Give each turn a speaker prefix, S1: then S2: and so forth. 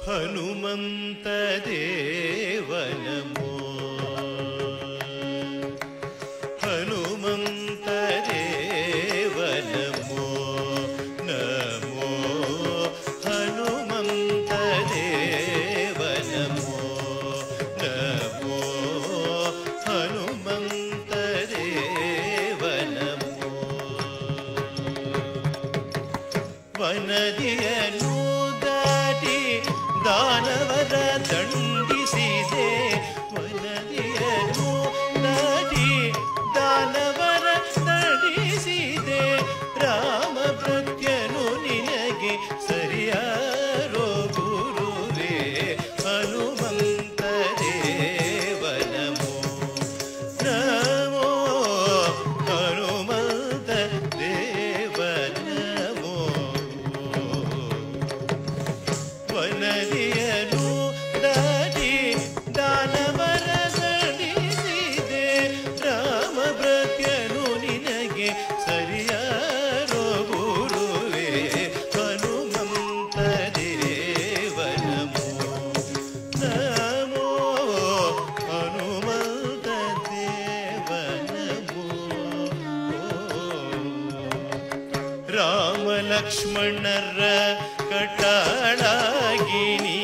S1: ಹನುಮಂತ ದೇವ ನಮೋ ಹನುಮಂತ ದೇವ ನಮೋ ನಮೋ ಹನುಮಂತ ದೇವ ನಮೋ ನಮೋ ಹನುಮಂತ ದೇವ ನಮೋ ವನದಿಯನು ದಾಟಿ ದಾನವರ ದಂಡಿಸಿದೆ ವನದಿಯನು ದಾಟಿ ದಾನವರ ದಂಡಿಸಿದೆ ರಾಮ ಪ್ರತ್ಯನು ನಿನಗೆ ಸರಿಯಾರೋ ಗುರುವೇ ಹನುಮಂತ ದೇವ ನಮೋ ನಮೋ ಹನುಮಂತ ದೇವ ನಮೋ ವನದಿಯನು ದಾಟಿ ದಾನವರ ದಂಡಿಸಿದೆ ರಾಮ ಪ್ರತ್ಯನು ನಿನಗೆ ಸರಿಯಾರೋ ಗುರುವೇ ಹನುಮಂತ ದೇವ ನಮೋ ನಮೋ ಹನುಮಂತ ದೇವ ನಮೋ ರಾಮ ಲಕ್ಷ್ಮಣರ ಕಟಾಳಾಗಿ ನೀ